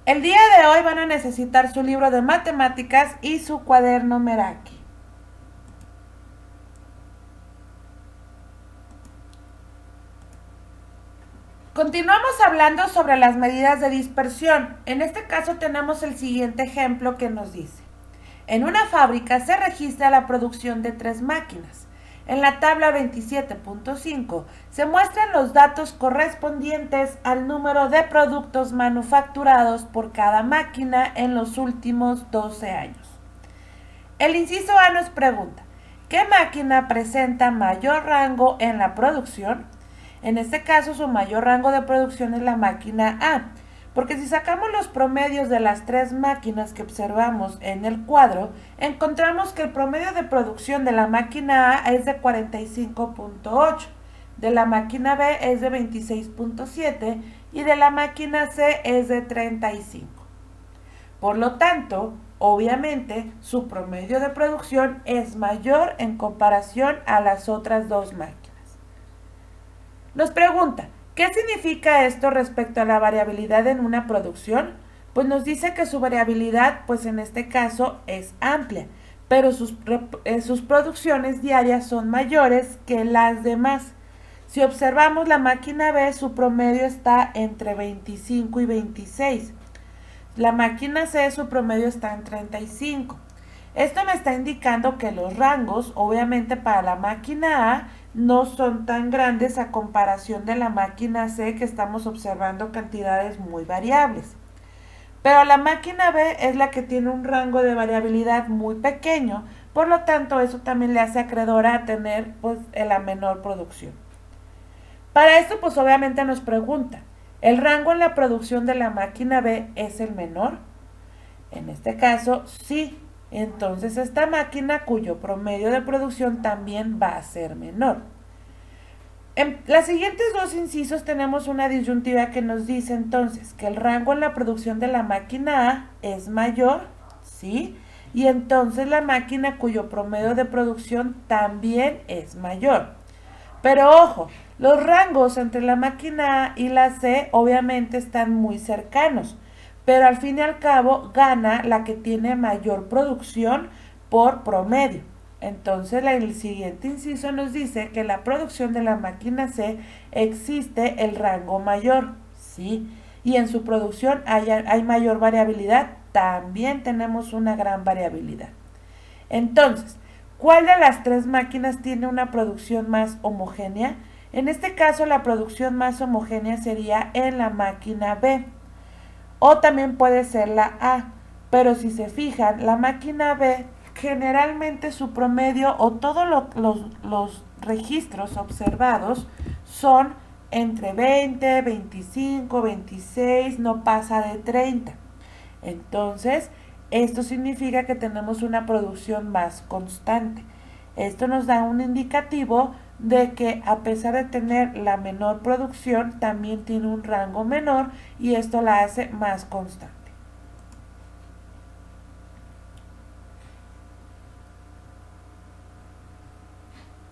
El día de hoy van a necesitar su libro de matemáticas y su cuaderno Meraki. Continuamos hablando sobre las medidas de dispersión. En este caso tenemos el siguiente ejemplo que nos dice: en una fábrica se registra la producción de 3 máquinas. En la tabla 27.5 se muestran los datos correspondientes al número de productos manufacturados por cada máquina en los últimos 12 años. El inciso A nos pregunta: ¿qué máquina presenta mayor rango en la producción? En este caso, su mayor rango de producción es la máquina A, porque si sacamos los promedios de las 3 máquinas que observamos en el cuadro, encontramos que el promedio de producción de la máquina A es de 45.8, de la máquina B es de 26.7 y de la máquina C es de 35. Por lo tanto, obviamente, su promedio de producción es mayor en comparación a las otras 2 máquinas. Nos pregunta: ¿qué significa esto respecto a la variabilidad en una producción? Pues nos dice que su variabilidad, pues en este caso, es amplia, pero sus producciones diarias son mayores que las demás. Si observamos la máquina B, su promedio está entre 25 y 26. La máquina C, su promedio está en 35. Esto me está indicando que los rangos, obviamente para la máquina A, no son tan grandes a comparación de la máquina C, que estamos observando cantidades muy variables. Pero la máquina B es la que tiene un rango de variabilidad muy pequeño, por lo tanto eso también le hace acreedora a tener pues la menor producción. Para esto pues obviamente nos pregunta: ¿el rango en la producción de la máquina B es el menor? En este caso sí. Entonces esta máquina, cuyo promedio de producción también va a ser menor. En las siguientes 2 incisos tenemos una disyuntiva que nos dice entonces que el rango en la producción de la máquina A es mayor, ¿sí? Y entonces la máquina cuyo promedio de producción también es mayor. Pero ojo, los rangos entre la máquina A y la C obviamente están muy cercanos, pero al fin y al cabo gana la que tiene mayor producción por promedio. Entonces el siguiente inciso nos dice que la producción de la máquina C existe el rango mayor, ¿sí? Y en su producción hay mayor variabilidad, también tenemos una gran variabilidad. Entonces, ¿cuál de las 3 máquinas tiene una producción más homogénea? En este caso, la producción más homogénea sería en la máquina B. O también puede ser la A. Pero si se fijan, la máquina B generalmente su promedio o todos los registros observados son entre 20, 25, 26, no pasa de 30. Entonces, esto significa que tenemos una producción más constante. Esto nos da un indicativo de que a pesar de tener la menor producción, también tiene un rango menor y esto la hace más constante.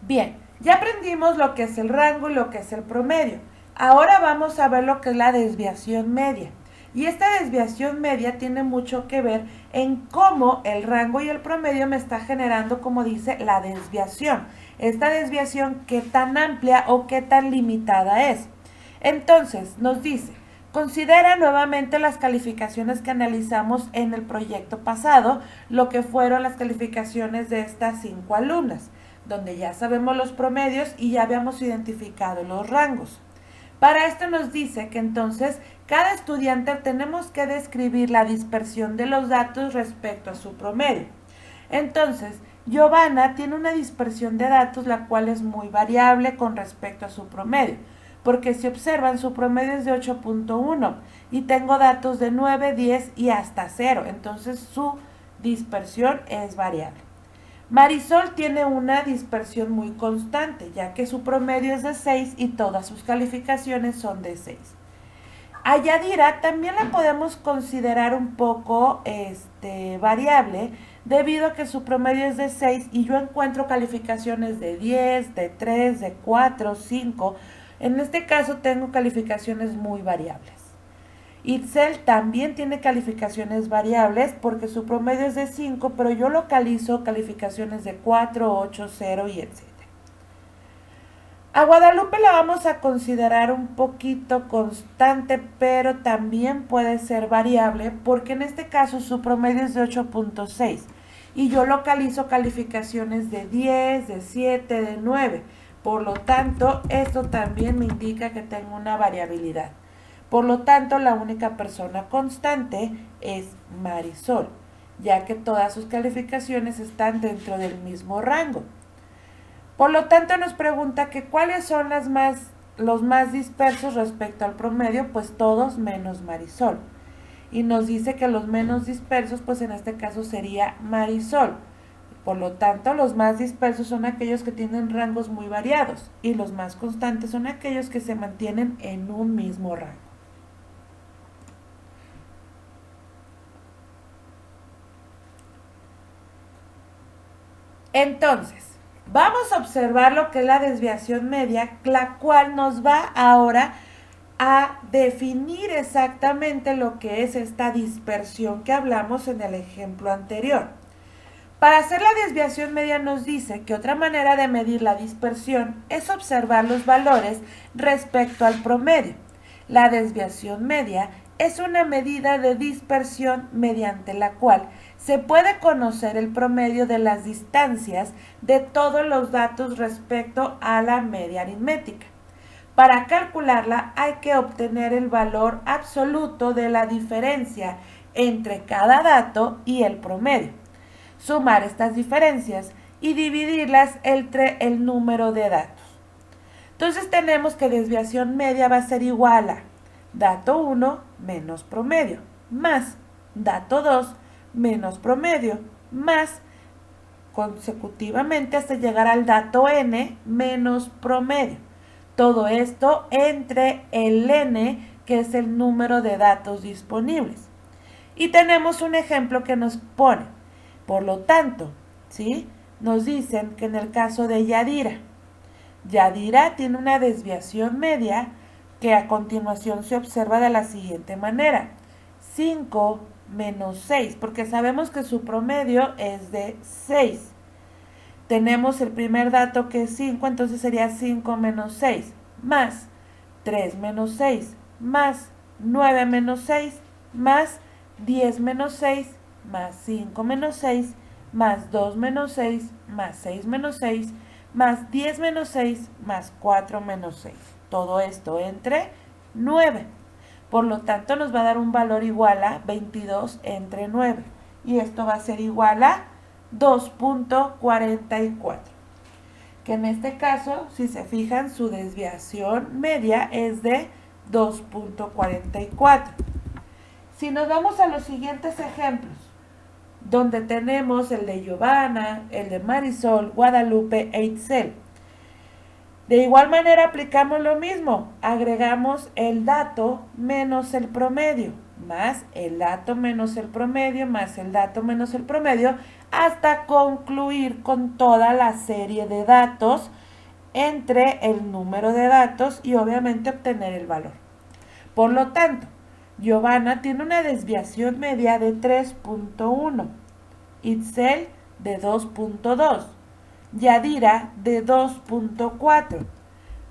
Bien, ya aprendimos lo que es el rango y lo que es el promedio. Ahora vamos a ver lo que es la desviación media. Y esta desviación media tiene mucho que ver en cómo el rango y el promedio me está generando, como dice, la desviación. Esta desviación, qué tan amplia o qué tan limitada es. Entonces, nos dice: considera nuevamente las calificaciones que analizamos en el proyecto pasado, lo que fueron las calificaciones de estas 5 alumnas, donde ya sabemos los promedios y ya habíamos identificado los rangos. Para esto nos dice que entonces cada estudiante tenemos que describir la dispersión de los datos respecto a su promedio. Entonces, Giovanna tiene una dispersión de datos la cual es muy variable con respecto a su promedio, porque si observan su promedio es de 8.1 y tengo datos de 9, 10 y hasta 0, entonces su dispersión es variable. Marisol tiene una dispersión muy constante, ya que su promedio es de 6 y todas sus calificaciones son de 6. A Yadira también la podemos considerar un poco variable, debido a que su promedio es de 6 y yo encuentro calificaciones de 10, de 3, de 4, 5. En este caso tengo calificaciones muy variables. Itzel también tiene calificaciones variables porque su promedio es de 5, pero yo localizo calificaciones de 4, 8, 0 y etc. A Guadalupe la vamos a considerar un poquito constante, pero también puede ser variable porque en este caso su promedio es de 8.6 y yo localizo calificaciones de 10, de 7, de 9. Por lo tanto, esto también me indica que tengo una variabilidad. Por lo tanto, la única persona constante es Marisol, ya que todas sus calificaciones están dentro del mismo rango. Por lo tanto, nos pregunta que cuáles son los más dispersos respecto al promedio, pues todos menos Marisol. Y nos dice que los menos dispersos, pues en este caso sería Marisol. Por lo tanto, los más dispersos son aquellos que tienen rangos muy variados y los más constantes son aquellos que se mantienen en un mismo rango. Entonces, vamos a observar lo que es la desviación media, la cual nos va ahora a definir exactamente lo que es esta dispersión que hablamos en el ejemplo anterior. Para hacer la desviación media nos dice que otra manera de medir la dispersión es observar los valores respecto al promedio. La desviación media es una medida de dispersión mediante la cual se puede conocer el promedio de las distancias de todos los datos respecto a la media aritmética. Para calcularla hay que obtener el valor absoluto de la diferencia entre cada dato y el promedio, sumar estas diferencias y dividirlas entre el número de datos. Entonces tenemos que desviación media va a ser igual a dato 1 menos promedio, más dato 2 menos promedio, más consecutivamente hasta llegar al dato n menos promedio. Todo esto entre el n, que es el número de datos disponibles. Y tenemos un ejemplo que nos pone, por lo tanto, ¿sí? Nos dicen que en el caso de Yadira tiene una desviación media que a continuación se observa de la siguiente manera. 5 menos 6, porque sabemos que su promedio es de 6. Tenemos el primer dato que es 5, entonces sería 5 menos 6, más 3 menos 6, más 9 menos 6, más 10 menos 6, más 5 menos 6, más 2 menos 6, más 6 menos 6, más 10 menos 6, más 4 menos 6. Todo esto entre 9. Por lo tanto, nos va a dar un valor igual a 22 entre 9. Y esto va a ser igual a 2.44. Que en este caso, si se fijan, su desviación media es de 2.44. Si nos vamos a los siguientes ejemplos, donde tenemos el de Giovanna, el de Marisol, Guadalupe e Itzel. De igual manera aplicamos lo mismo, agregamos el dato menos el promedio, más el dato menos el promedio, más el dato menos el promedio, hasta concluir con toda la serie de datos entre el número de datos y obviamente obtener el valor. Por lo tanto, Giovanna tiene una desviación media de 3.1, Itzel de 2.2, Yadira de 2.4,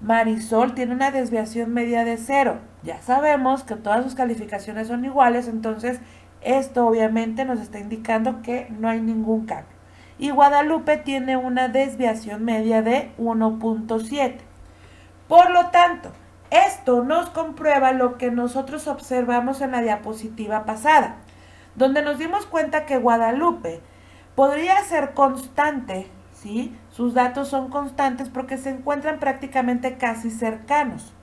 Marisol tiene una desviación media de 0. Ya sabemos que todas sus calificaciones son iguales, entonces esto obviamente nos está indicando que no hay ningún cambio. Y Guadalupe tiene una desviación media de 1.7. Por lo tanto, esto nos comprueba lo que nosotros observamos en la diapositiva pasada, donde nos dimos cuenta que Guadalupe podría ser constante, ¿sí? Sus datos son constantes porque se encuentran prácticamente casi cercanos,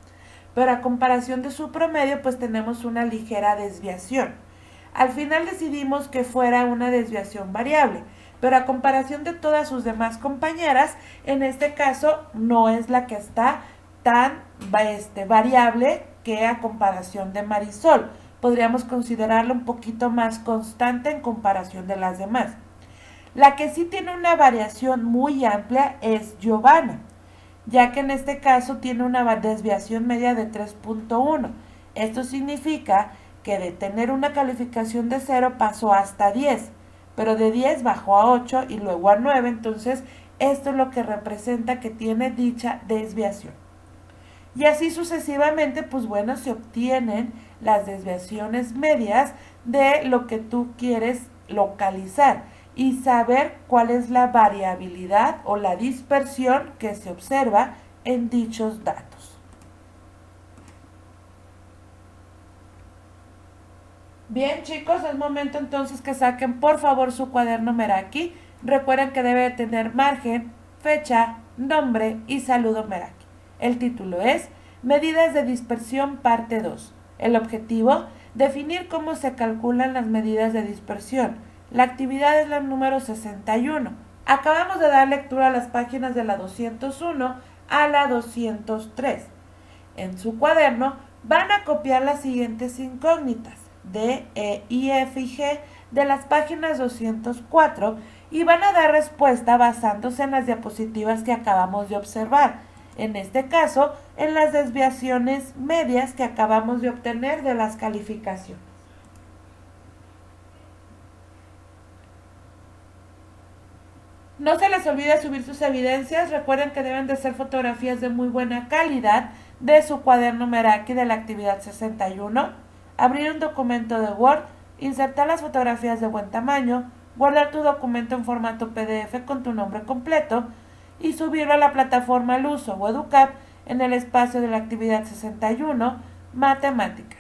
pero a comparación de su promedio, pues tenemos una ligera desviación. Al final decidimos que fuera una desviación variable, pero a comparación de todas sus demás compañeras, en este caso no es la que está tan variable que a comparación de Marisol. Podríamos considerarla un poquito más constante en comparación de las demás. La que sí tiene una variación muy amplia es Giovanna, ya que en este caso tiene una desviación media de 3.1. Esto significa que de tener una calificación de 0 pasó hasta 10, pero de 10 bajó a 8 y luego a 9, entonces esto es lo que representa que tiene dicha desviación. Y así sucesivamente, pues bueno, se obtienen las desviaciones medias de lo que tú quieres localizar y saber cuál es la variabilidad o la dispersión que se observa en dichos datos. Bien, chicos, es momento entonces que saquen por favor su cuaderno Meraki. Recuerden que debe tener margen, fecha, nombre y saludo Meraki. El título es Medidas de dispersión parte 2. El objetivo, definir cómo se calculan las medidas de dispersión. La actividad es la número 61. Acabamos de dar lectura a las páginas de la 201 a la 203. En su cuaderno van a copiar las siguientes incógnitas D, E, I, F y G de las páginas 204 y van a dar respuesta basándose en las diapositivas que acabamos de observar. En este caso, en las desviaciones medias que acabamos de obtener de las calificaciones. No se les olvide subir sus evidencias. Recuerden que deben de ser fotografías de muy buena calidad de su cuaderno Meraki de la actividad 61. Abrir un documento de Word, insertar las fotografías de buen tamaño, guardar tu documento en formato PDF con tu nombre completo y subirlo a la plataforma Luso o Educap en el espacio de la actividad 61, Matemáticas.